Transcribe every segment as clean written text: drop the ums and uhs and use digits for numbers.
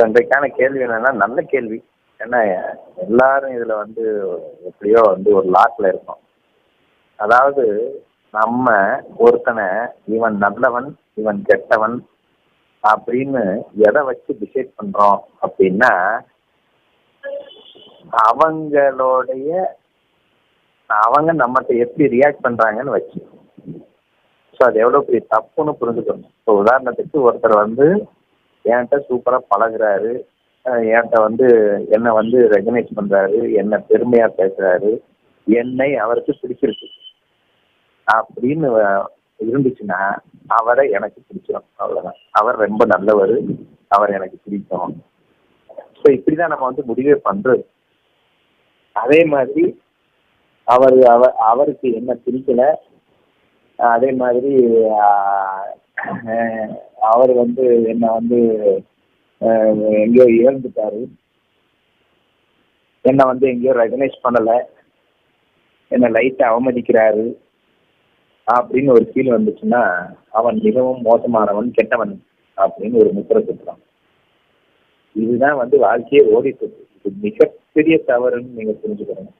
இன்றைக்கான கேள்வி என்னன்னா, நல்ல கேள்வி. ஏன்னா எல்லாரும் இதுல எப்படியோ ஒரு லாக்ல இருக்கோம். அதாவது நம்ம ஒருத்தனை இவன் நல்லவன் இவன் கெட்டவன் அப்படின்னு எதை வச்சு டிசைட் பண்றோம் அப்படின்னா, அவங்க நம்மகிட்ட எப்படி ரியாக்ட் பண்றாங்கன்னு வச்சு. ஸோ அது எவ்வளோ பெரிய தப்புன்னு புரிஞ்சுக்கணும். இப்போ உதாரணத்துக்கு ஒருத்தர் என்கிட்ட சூப்பராக பழகுறாரு, என்கிட்ட என்னை ரெகனைஸ் பண்றாரு, என்னை பெருமையா பேசுறாரு, என்னை அவருக்கு பிடிச்சிருக்கு அப்படின்னு இருந்துச்சுன்னா அவரை எனக்கு பிடிச்சிடும். அவ்வளவுதான். அவர் ரொம்ப நல்லவர், அவர் எனக்கு பிடிக்கும். ஸோ இப்படிதான் நம்ம முடிவே பண்றது. அதே மாதிரி அவருக்கு என்ன பிடிக்கல, அதே மாதிரி அவர் என்ன எங்கேயோ இழந்துட்டாரு, என்ன எங்கேயோ ரெகனைஸ் பண்ணல, என்ன லைட்டா அவமதிக்கிறாரு அப்படின்னு ஒரு ஃபீல் வந்துச்சுன்னா அவன் மிகவும் மோசமானவன், கெட்டவன் அப்படின்னு ஒரு முத்திரை குத்துறான். இதுதான் வாழ்க்கையே ஓடிட்டு இருக்கு. இது மிகப்பெரிய தவறுன்னு நீங்க புரிஞ்சுக்கணும்.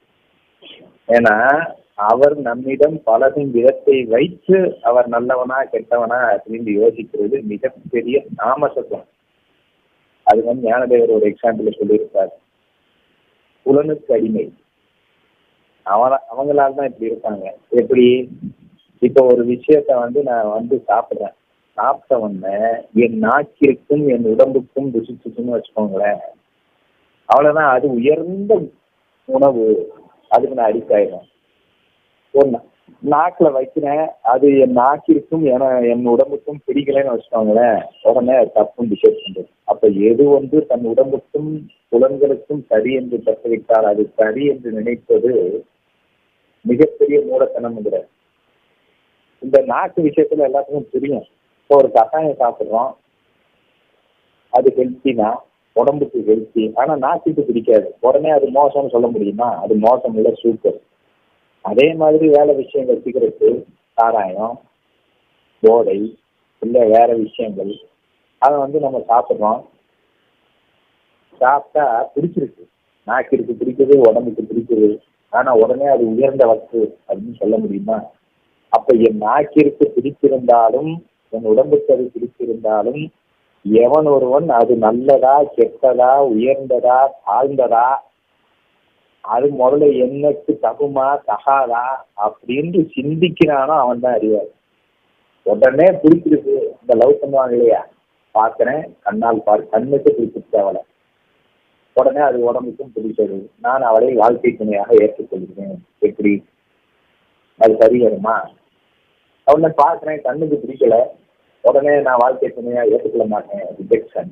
ஏன்னா அவர் நம்மிடம் பழகும் விதத்தை வைத்து அவர் நல்லவனா கெட்டவனா அப்படின்னு யோசிக்கிறது மிகப்பெரிய தாமசம். அது ஞானதேவர் ஒரு எக்ஸாம்பிள் சொல்லியிருப்பார். புலனுக்கு அடிமை அவங்களால தான் இப்படி இருக்காங்க. எப்படி? இப்போ ஒரு விஷயத்த நான் சாப்பிட்றேன், சாப்பிட்ட உடனே என் நாக்கிற்கும் என் உடம்புக்கும் ருசிச்சுன்னு வச்சுக்கோங்களேன், அவ்வளவுதான். அது உயர்ந்த உணவு, அதுக்கு நான் அடிக்ட் ஆயிடும். ஒரு நாக்கில் வைக்கிறேன், அது என் நாக்கிற்கும் என் உடம்புக்கும் பிடிக்கலன்னு வச்சுக்கோங்களேன், உடனே தப்புன்னு டிசைட் பண்றது. அப்ப எது தன் உடம்புக்கும் புலன்களுக்கும் சரி என்று தப்பிவிட்டால் அது சரி என்று நினைப்பது மிகப்பெரிய மூடத்தனம்ங்கிற. இந்த நாக்கு விஷயத்துல எல்லாத்துக்கும் தெரியும். இப்போ ஒரு கஷாயம் சாப்பிட்றோம், அது ஹெல்த்தினா, உடம்புக்கு ஹெல்த்தி, ஆனா நாக்குக்கு பிடிக்காது, உடனே அது மோசம்னு சொல்ல முடியுமா? அது மோசம் இல்லை, சூப்பர். அதே மாதிரி வேலை விஷயங்கள், சிகரெட்டு, சாராயம், போதை, இல்லை வேற விஷயங்கள், அதை நம்ம சாப்பிட்றோம், சாப்பிட்டா பிடிச்சிருக்கு, நாக்கிற்கு பிடிக்குது, உடம்புக்கு பிடிக்குது, ஆனா உடனே அது உயர்ந்த வஸ்து அப்படின்னு சொல்ல முடியுமா? அப்ப என் நாக்கிற்கு பிடிச்சிருந்தாலும் என் உடம்புக்கு அது பிடிச்சிருந்தாலும் எவன் ஒருவன் அது நல்லதா கெட்டதா உயர்ந்ததா தாழ்ந்ததா, அது முதல்ல என்னக்கு தகுமா தகாதா அப்படின்னு சிந்திக்கிறானோ அவன் தான் அறிவார். உடனே பிடிச்சிருக்கு, இந்த லவ் பண்ணுவாங்க இல்லையா, பார்க்கிறேன் கண்ணால் கண்ணுக்கு பிடிச்சிருக்கு அவளை, உடனே அது உடம்புக்கும் பிடிச்சது, நான் அவளை வாழ்க்கை துணையாக ஏற்றுக்கொள்கிறேன். எப்படி? அது சரி வருமா? அவனை பார்க்கிறேன், கண்ணுக்கு பிடிக்கல, உடனே நான் வாழ்க்கை துணையா ஏற்றுக்கொள்ள மாட்டேன், ரிஜெக்ஷன்.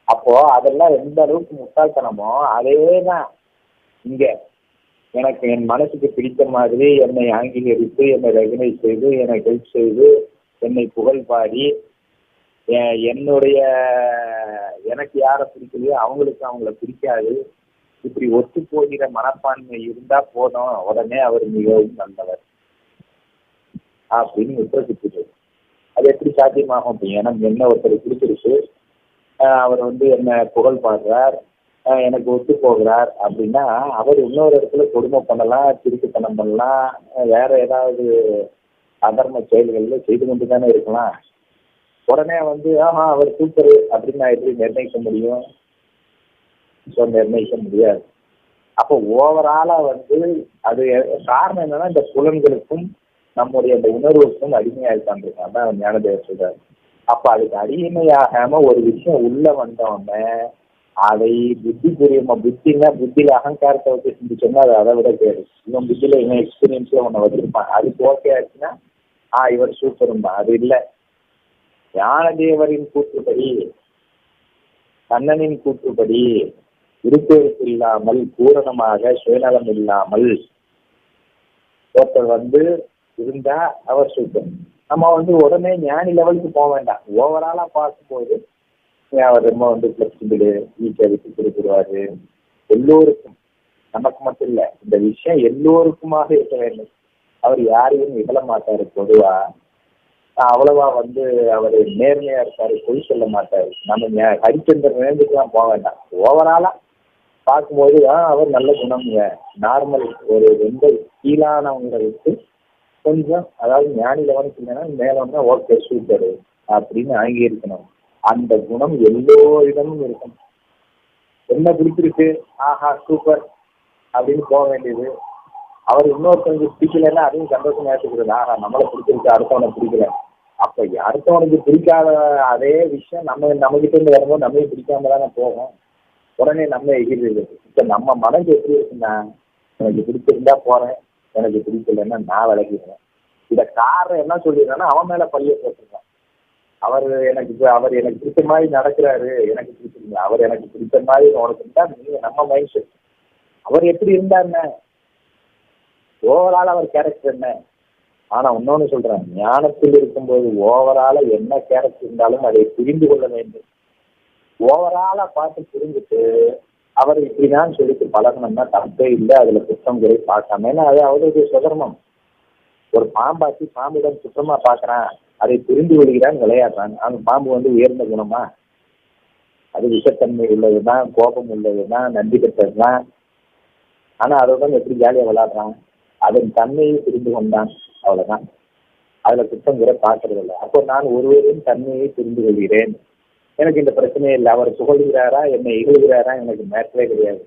அப்போ அதெல்லாம் எந்த அளவுக்கு முட்டாள்தனமோ அதேதான் இங்க. எனக்கு என் மனசுக்கு பிடித்த மாதிரி என்னை அங்கீகரித்து, என்னை ரெகனைஸ் செய்து, என்னை ஹெல்ப் செய்து, என்னை புகழ் பாடி, எனக்கு யாரை பிடிக்கலையோ அவங்களுக்கு அவங்கள பிடிக்காது, இப்படி ஒத்து போகிற மனப்பான்மை இருந்தா போதும், உடனே அவர் மிகவும் நல்லவர் அப்படின்னு விட்டுறது. அது எப்படி சாத்தியமாகும்? ஏன்னா என்ன ஒருத்தர் பிடிச்சிருக்கு, அவர் என்ன புகழ் பாடுறார், எனக்கு ஒத்து போகிறார் அப்படின்னா அவர் இன்னொரு இடத்துல கொடுமை பண்ணலாம், திருட்டுத்தனம் பண்ணலாம், வேற ஏதாவது அதர்ம செயல்கள்ல செய்து கொண்டு தானே இருக்கலாம். உடனே அவர் சூப்பர் அப்படின்னு நான் எப்படி நிர்ணயிக்க முடியும்? நிர்ணயிக்க முடியாது. அப்போ ஓவராலா அது காரணம் என்னன்னா, இந்த புலன்களுக்கும் நம்முடைய அந்த உணர்வுக்கும் அடிமையாகிட்டான். அதான் ஞானதேவர் சொல்றாரு. அப்ப அதுக்கு அடிமையாகாம ஒரு விஷயம் உள்ள வந்தோடனே அதை புத்தினா புத்தியில அகங்காரத்தை வச்சு சிந்திச்சோம்னா அது அதை விட கேடு. இவன் புத்தியில இவன் எக்ஸ்பீரியன்ஸ்ல ஒண்ணு வச்சிருப்பான், அதுக்கு ஓகே ஆச்சுன்னா இவர் சூப்பரும்பா. அது இல்லை. ஞானதேவரின் கூற்றுப்படி, கண்ணனின் கூற்றுப்படி, இருப்பெருப்பு இல்லாமல் பூரணமாக சுயநலம் இல்லாமல் ஒருத்தர் இருந்தா அவர் சூப்பர். நம்ம உடனே ஞானி லெவலுக்கு போக வேண்டாம். ஓவராலா பார்க்கும்போது அவர் ரொம்ப பிளெக்சிபிள், ஈஸியா விட்டு கொடுத்துருவாரு. எல்லோருக்கும், நமக்கு மட்டும் இல்லை, இந்த விஷயம் எல்லோருக்குமாக இருக்க வேண்டும். அவர் யாரையும் இகழ மாட்டாரு. பொதுவா அவ்வளவா வந்து அவர் நேர்மையா இருப்பாரு, பொய் சொல்ல மாட்டாரு. நம்ம ஹரிச்சந்திரன் ரேஞ்சுக்குலாம் போக வேண்டாம். ஓவராலா பார்க்கும்போது அவர் நல்ல குணம்ங்க. நார்மல் ஒரு ரொம்ப கீழானவங்களை விட்டு கொஞ்சம், அதாவது ஞானி லெவனுக்கு இல்லைன்னா மேலோன்னா ஓகே சூப்பர் அப்படின்னு அங்கீகரிக்கணும். அந்த குணம் எல்லோரிடமும் இருக்கணும். என்ன பிடிச்சிருக்கு, ஆஹா சூப்பர் அப்படின்னு போக வேண்டியது. அவர் இன்னொருத்தவங்க பிடிக்கலன்னா அதையும் சந்தோஷமா ஏற்றுக்கிறது. ஆஹா நம்மளை பிடிச்சிருக்கு, அடுத்தவனை பிடிக்கல. அப்ப அடுத்தவனுக்கு பிடிக்காத அதே விஷயம் நம்ம கிட்ட இருந்து வரும்போது நம்மளையும் பிடிக்காம தானே போகும். உடனே நம்ம எகிர்றது. இப்ப நம்ம மனது எப்படி இருக்குன்னா, எனக்கு பிடிச்சிருந்தா போறேன், எனக்கு பிடிக்கலன்னா நான் விளக்கிடுறேன். இத காரணம் என்ன சொல்லிடுறேன்னா அவன் மேல பள்ளியை போட்டுருக்கான். அவர் எனக்கு பிடிச்ச மாதிரி நடக்கிறாரு, எனக்கு பிடிச்சிருங்க. அவர் எனக்கு பிடிச்ச மாதிரி உனக்கு இருந்தா நீங்க நம்ம மைண்ட் செட். அவர் எப்படி இருந்தாருன்னு ஓவரால் அவர் கேரக்டர் என்ன. ஆனா இன்னொன்னு சொல்றேன், ஞானத்தில் இருக்கும்போது ஓவரால என்ன கேரக்டர் இருந்தாலும் அதை புரிந்து கொள்ள வேண்டும். ஓவராலா பார்த்து புரிஞ்சுட்டு அவர் இப்படிதான் சொல்லிட்டு பழகணும்னா தப்பே இல்லை, அதுல குற்றம் குறை பார்க்காம. ஏன்னா அது அவருடைய சுதர்மம். ஒரு பாம்பாச்சு பாம்புடன் சுத்தமா பாக்குறான், அதை புரிந்து கொள்கிறான், விளையாடுறான். அந்த பாம்பு வந்து உயர்ந்த குணமா? அது விஷத்தன்மை உள்ளதுதான், கோபம் உள்ளதுதான், நன்றி பெற்றதுதான். ஆனா அதோட எப்படி ஜாலியா விளையாடுறான், அதன் தன்மையை புரிந்து கொண்டான், அவ்வளவுதான். அதுல குற்றம் குறை பார்க்கறது இல்லை. அப்போ நான் ஒருவரின் தன்மையை புரிந்து கொள்கிறேன், எனக்கு இந்த பிரச்சனையே இல்லை. அவர் புகழ்கிறாரா என்னை இகழ்கிறாரா எனக்கு மேட்டரே கிடையாது.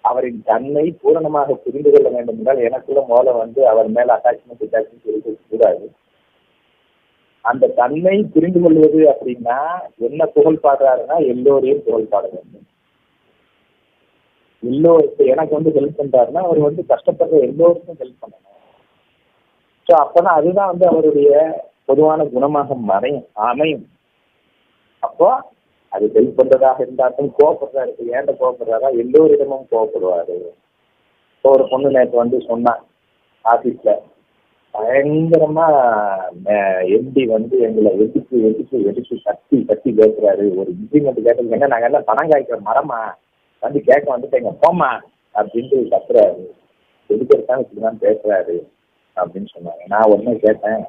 அவரின் தன்மை பூரணமாக புரிந்து கொள்ள வேண்டும் என்றால் எனக்குள்ள முதல்ல வந்து அவர் மேல அட்டாச்மெண்ட் இருக்க கூடாது. அந்த தன்மை புரிந்து கொள்வது அப்படின்னா என்ன புகழ் பாடுறாருன்னா எல்லோரையும் புகழ் பாட வேண்டும். எனக்கு வந்து ஹெல்ப் பண்றாருன்னா அவர் வந்து கஷ்டப்படுற எல்லோருக்கும் ஹெல்ப் பண்ணணும். ஸோ அப்பதான் அதுதான் வந்து அவருடைய பொதுவான குணமாக அமையும். அப்போ அது ஹெல்ப் பண்றதாக இருந்தாலும் கோவப்படுறாரு, ஏன்ட கோவப்படுறாரா, எல்லோரிடமும் கோவப்படுவாரு. இப்போ ஒரு பொண்ணு நேற்று வந்து சொன்னான், ஆபீஸ்ல பயங்கரமா எம்டி வந்து எங்களை வெடிச்சு கத்தி பேசுறாரு. ஒரு இன்க்ரிமெண்ட் கேட்டதுக்கு என்ன, நாங்க எல்லாம் பணம் காய்க்கிற மரமா, வந்து கேட்க வந்துட்டேங்க போமா அப்படின்ட்டு கத்துறாரு. எதுக்கிறதாலும் இப்படிதான் பேசுறாரு அப்படின்னு சொன்னாங்க. நான் உடனே கேட்டேன்,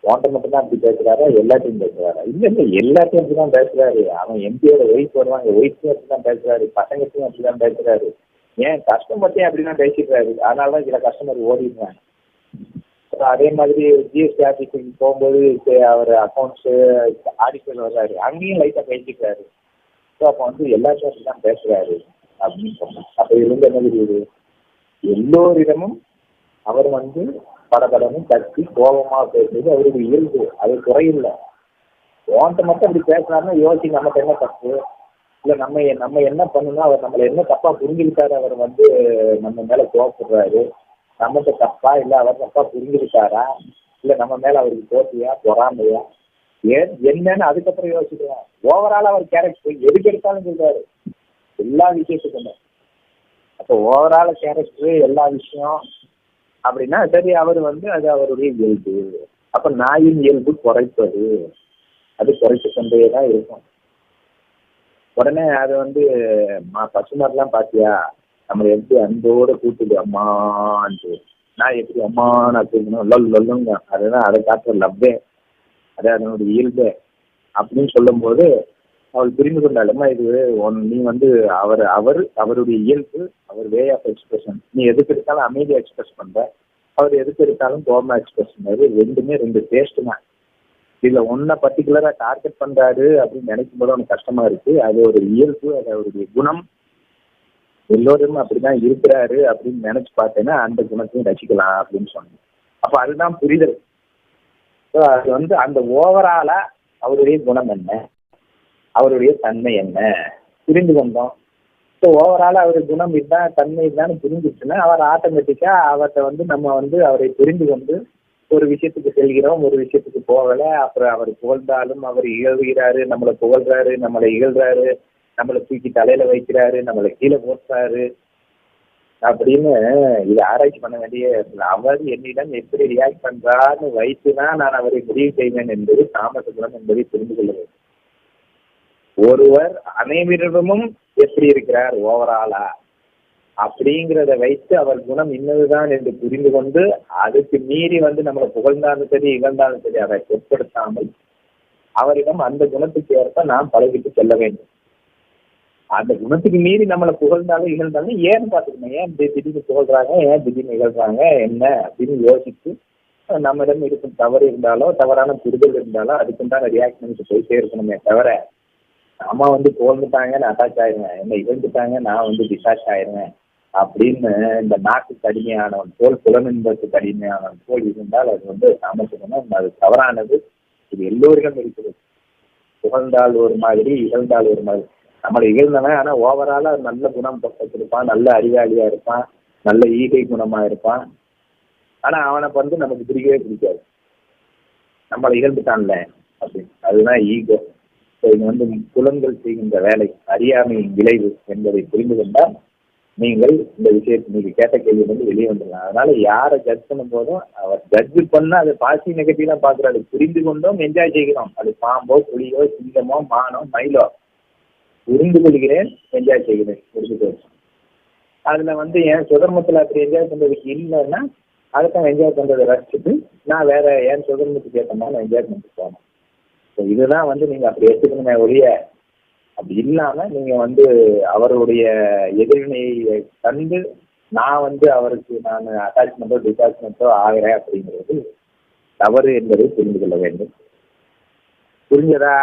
ஓட்ட மட்டும் தான் அப்படி பேசுறாரா எல்லாத்தையும் பேசுறாரா? இல்ல எல்லாத்தையும் அப்படிதான் பேசுறாரு. அவன் எம்பியோட ஒய்ஃப் வருவாங்க, ஒய்ஃபும் அப்படிதான் பேசுறாரு, பசங்கத்தையும் அப்படிதான் பேசுறாரு, ஏன் கஸ்டமர்ட்டையும் அப்படிதான் பேசிடுறாரு. அதனாலதான் சில கஸ்டமர் ஓடிடுறாங்க. அதே மாதிரி ஜிஎஸ்டி ஆஃபீஸுக்கு போகும்போது அவர் அக்கௌண்ட்ஸ் ஆடிட்டர் வர்றாரு, அங்கேயும் லைட்டா பேசிக்கிறாரு. ஸோ அப்போ வந்து எல்லாத்தையும் அப்படிதான் பேசுறாரு அப்படின்னு சொன்னாங்க. அப்ப இருந்த மாதிரி எல்லோரிடமும் அவர் வந்து படபடமும் கத்தி கோபமா பேசுறது அவருடைய இயல்பு, அது குறையில்லை. ஓன்ட்ட மட்டும் அப்படி பேசுறாருன்னா யோசி, நமக்கு என்ன தப்பு இல்லை, நம்ம என்ன பண்ணணும்னா அவர் நம்மளை என்ன தப்பா புரிஞ்சுக்கிட்டாரு, அவர் வந்து நம்ம மேல கோவப்படுறாரு, நம்மகிட்ட தப்பா இல்லை அவர் தப்பா புரிஞ்சுக்கிட்டாரா, இல்லை நம்ம மேல அவருக்கு போட்டியா பொறாமையா என்னன்னு அதுக்கப்புறம் யோசிக்கலாம். ஓவரால் அவர் கேரக்டர் எதுக்கு எடுத்தாலும் சொல்றாரு, எல்லா விஷயத்துக்குமே. அப்போ ஓவரால் கேரக்டர் எல்லா விஷயம் அப்படின்னா சரி, அவர் வந்து அது அவருடைய இயல்பு. அப்ப நாயின் இயல்பு குறைப்பது, அது குறைத்து கொண்டே தான் இருக்கும். உடனே அது வந்து பசுமாரெல்லாம் பாத்தியா, நம்மளை எப்படி அன்போட கூப்பிட்டு அம்மான்ட்டு, நான் எப்படி அம்மான்னு கூப்பிடணும், லொல்லுங்க, அதுதான் அதை காட்டுற லவ்வே, அது அதனுடைய இயல்பு அப்படின்னு சொல்லும் போது அவள் புரிந்து கொண்டாலுமா, இது நீ வந்து அவருடைய இயல்பு, அவர் வே ஆஃப் எக்ஸ்பிரஷன். நீ எதுக்கு எடுத்தாலும் அமைதியா எக்ஸ்பிரஸ் பண்ற, அவர் எதுக்கு எடுத்தாலும் கோபமா எக்ஸ்பிரஸ் பண்றாரு. ரெண்டுமே ரெண்டு டேஸ்ட் தான். இதுல ஒன்ன பர்டிகுலரா டார்கெட் பண்றாரு அப்படின்னு நினைக்கும் போது அவனுக்கு கஷ்டமா இருக்கு. அது ஒரு இயல்பு, அது அவருடைய குணம். எல்லோரும் அப்படிதான் இருக்கிறாரு அப்படின்னு நினைச்சு பார்த்தேன்னா அந்த குணத்தையும் ரசிக்கலாம் அப்படின்னு சொன்னேன். அப்ப அதுதான் புரிதல். அது வந்து அந்த ஓவராலா அவருடைய குணம் என்ன, அவருடைய தன்மை என்ன புரிந்து கொண்டோம். ஸோ ஓவரால் அவர் குணம் இதுதான், தன்மை இதுதான் புரிஞ்சிச்சுன்னா அவர் ஆட்டோமேட்டிக்கா அவர்கிட்ட வந்து நம்ம வந்து அவரை புரிந்து கொண்டு ஒரு விஷயத்துக்கு செல்கிறோம், ஒரு விஷயத்துக்கு போகலை. அப்புறம் அவர் புகழ்ந்தாலும் அவர் இகழ்கிறாரு, நம்மளை புகழ்றாரு, நம்மளை இகழ்றாரு, நம்மளை தூக்கி தலையில வைக்கிறாரு, நம்மளை கீழே போட்டுறாரு அப்படின்னு இது ஆராய்ச்சி பண்ண வேண்டிய. அவர் என்னிடம் எப்படி ரியாக்ட் பண்றான்னு வைத்துதான் நான் அவரை முடிவு செய்வேன் என்பது தாமச குணம் என்பதை புரிந்து கொள்ள வேண்டும். ஒருவர் அனைவரிடமும் எப்படி இருக்கிறார் ஓவராலா, அப்படிங்கிறத வைத்து அவர் குணம் இன்னதுதான் என்று புரிந்து கொண்டு அதுக்கு மீறி நம்மளை புகழ்ந்தாலும் சரி இகழ்ந்தாலும் சரி அதை பொருட்படுத்தாமல் அவரிடம் அந்த குணத்துக்கு ஏற்ப நாம் பழகிட்டு செல்ல வேண்டும். அந்த குணத்துக்கு மீறி நம்மளை புகழ்ந்தாலும் இகழ்ந்தாலும் ஏன்னு பார்த்துக்கணும். ஏன் திடீர்னு புகழ்றாங்க, ஏன் திடீர்னு இகழ்றாங்க என்ன அப்படின்னு யோசிச்சு நம்மிடம் இருக்கும் தவறு இருந்தாலோ தவறான புரிதல் இருந்தாலோ அதுக்குண்டான ரியாக்ஷனுக்கு போயிட்டே இருக்கணுமே தவிர நாம புகழ்ந்துட்டாங்க நான் அட்டாச் ஆயிடுவேன், என்ன இகழ்ந்துட்டாங்க நான் டிட்டாச் ஆயிடுவேன் அப்படின்னு இந்த நாட்டுக்கு அடிமையானவன் போல் புலனின்பத்துக்கு அடிமையானவன் போல் இருந்தால் அது நாம சொல்லணும் அது தவறானது. இது எல்லோரிடம் இருக்கிறது. புகழ்ந்தால் ஒரு மாதிரி இகழ்ந்தால் ஒரு மாதிரி. நம்மளை இகழ்ந்தவன் ஆனா ஓவராலா நல்ல குணம் பக்கத்திருப்பான், நல்ல அறிவாளியா இருப்பான், நல்ல ஈகை குணமா இருப்பான். ஆனா அவனை நமக்கு பிடிக்கவே பிடிக்காது, நம்மளை இகழ்ந்துட்டான்ல அப்படின்னு. அதுதான் ஈகோ. இது புலன்கள் செய்கின்ற வேலை, அறியாமையின் விளைவு என்பதை புரிந்து கொண்டால் நீங்கள் இந்த விஷயத்தை நீங்க கேட்ட கேள்வி வெளியே வந்துடலாம். அதனால யாரை ஜட்ஜ் பண்ணும் போதும் அவர் ஜட்ஜ் பண்ண அது பாசிட்டிவ் நெகட்டிவ் தான் பாக்குறாரு. புரிந்து கொண்டோம், என்ஜாய் செய்கிறோம். அது பாம்போ புலியோ சிங்கமோ மானோ மயிலோ புரிந்து கொள்கிறேன், என்ஜாய் செய்கிறேன், புரிந்து கொள்கிறேன். அதுல என் சுதர்மத்துல அப்படி என்ஜாய் பண்றதுக்கு இல்லைன்னா அதுதான் என்ஜாய் பண்றதை ரசிச்சுட்டு நான் வேற என் சுதர்மத்துக்கு ஏற்ற மாதிரி என்ஜாய் பண்ணிட்டு போனேன். இதுதான் நீங்க அப்படி எடுத்துக்கணுமே ஒழிய அப்படி இல்லாம நீங்க அவருடைய எதிர்வினையை கண்டு நான் அவருக்கு நான் அட்டாச்மெண்ட்டோ டிட்டாச்மெண்ட்டோ ஆகிறேன் அப்படிங்கிறது தவறு என்பதை புரிந்து கொள்ள வேண்டும். புரிஞ்சதா?